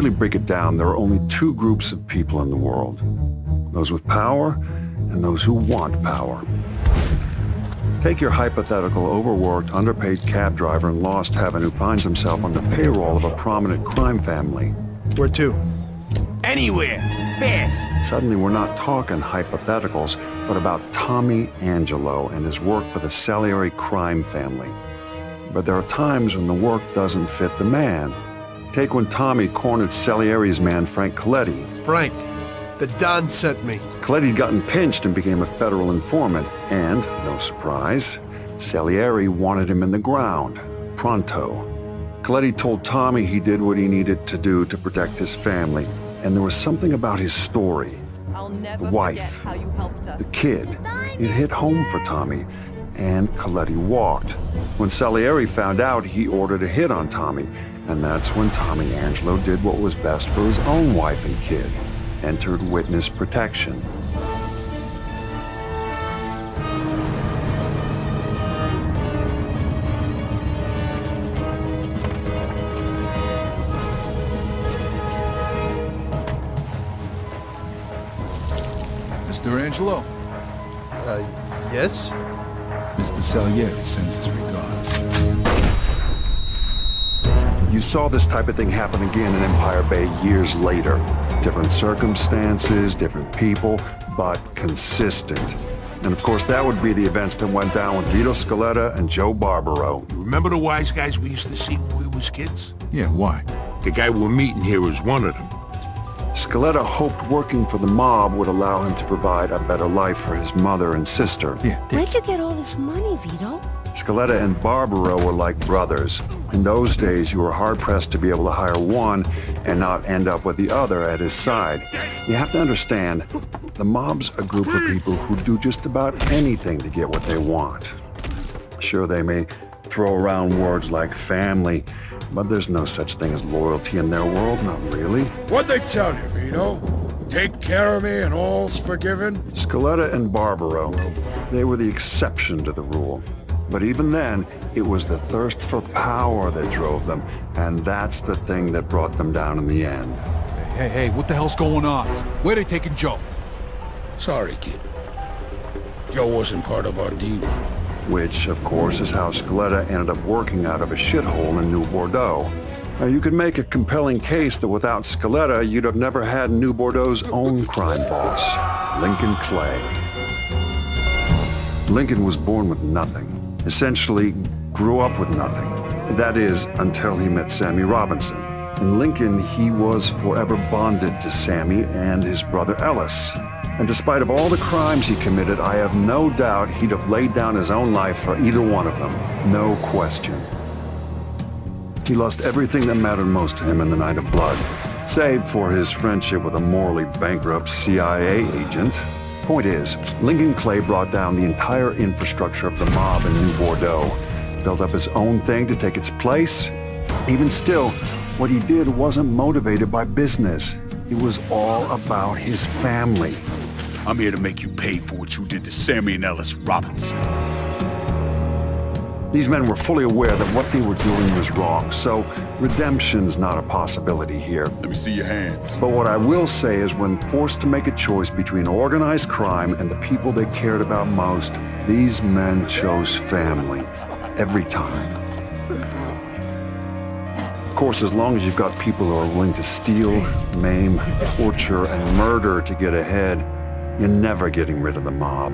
really break it down, there are only two groups of people in the world. Those with power and those who want power. Take your hypothetical overworked, underpaid cab driver in Lost Heaven who finds himself on the payroll of a prominent crime family. Where to? Anywhere. Fast. Suddenly we're not talking hypotheticals, but about Tommy Angelo and his work for the Salieri crime family. But there are times when the work doesn't fit the man. Take when Tommy cornered Salieri's man, Frank Coletti. Frank. The Don sent me. Coletti'd gotten pinched and became a federal informant. And, no surprise, Salieri wanted him in the ground. Pronto. Coletti told Tommy he did what he needed to do to protect his family. And there was something about his story. The wife. The kid. It hit home for Tommy. And Coletti walked. When Salieri found out, he ordered a hit on Tommy. And that's when Tommy Angelo did what was best for his own wife and kid. Entered witness protection. Mr. Angelo? Yes? Mr. Salieri sends his regards. You saw this type of thing happen again in Empire Bay years later. Different circumstances, different people, but consistent. And of course, that would be the events that went down with Vito Scaletta and Joe Barbaro. You remember the wise guys we used to see when we was kids? Yeah, why? The guy we're meeting here is one of them. Scaletta hoped working for the mob would allow him to provide a better life for his mother and sister. Yeah. Where'd you get all this money, Vito? Scaletta and Barbaro were like brothers. In those days, you were hard-pressed to be able to hire one and not end up with the other at his side. You have to understand, the mob's a group of people who do just about anything to get what they want. Sure, they may throw around words like family, but there's no such thing as loyalty in their world, not really. What'd they tell you, Vito? Take care of me and all's forgiven? Scaletta and Barbaro, they were the exception to the rule. But even then, it was the thirst for power that drove them, and that's the thing that brought them down in the end. Hey, what the hell's going on? Where they taking Joe? Sorry, kid. Joe wasn't part of our deal. Which, of course, is how Scaletta ended up working out of a shithole in New Bordeaux. Now, you could make a compelling case that without Scaletta, you'd have never had New Bordeaux's own crime boss, Lincoln Clay. Lincoln was born with nothing. Essentially, grew up with nothing. That is, until he met Sammy Robinson. In Lincoln, he was forever bonded to Sammy and his brother Ellis. And despite of all the crimes he committed, I have no doubt he'd have laid down his own life for either one of them. No question. He lost everything that mattered most to him in the Night of Blood, save for his friendship with a morally bankrupt CIA agent. Point is, Lincoln Clay brought down the entire infrastructure of the mob in New Bordeaux, built up his own thing to take its place. Even still, what he did wasn't motivated by business. It was all about his family. I'm here to make you pay for what you did to Sammy and Ellis Robinson. These men were fully aware that what they were doing was wrong, so redemption's not a possibility here. Let me see your hands. But what I will say is when forced to make a choice between organized crime and the people they cared about most, these men chose family. Every time. Of course, as long as you've got people who are willing to steal, maim, torture, and murder to get ahead, you're never getting rid of the mob.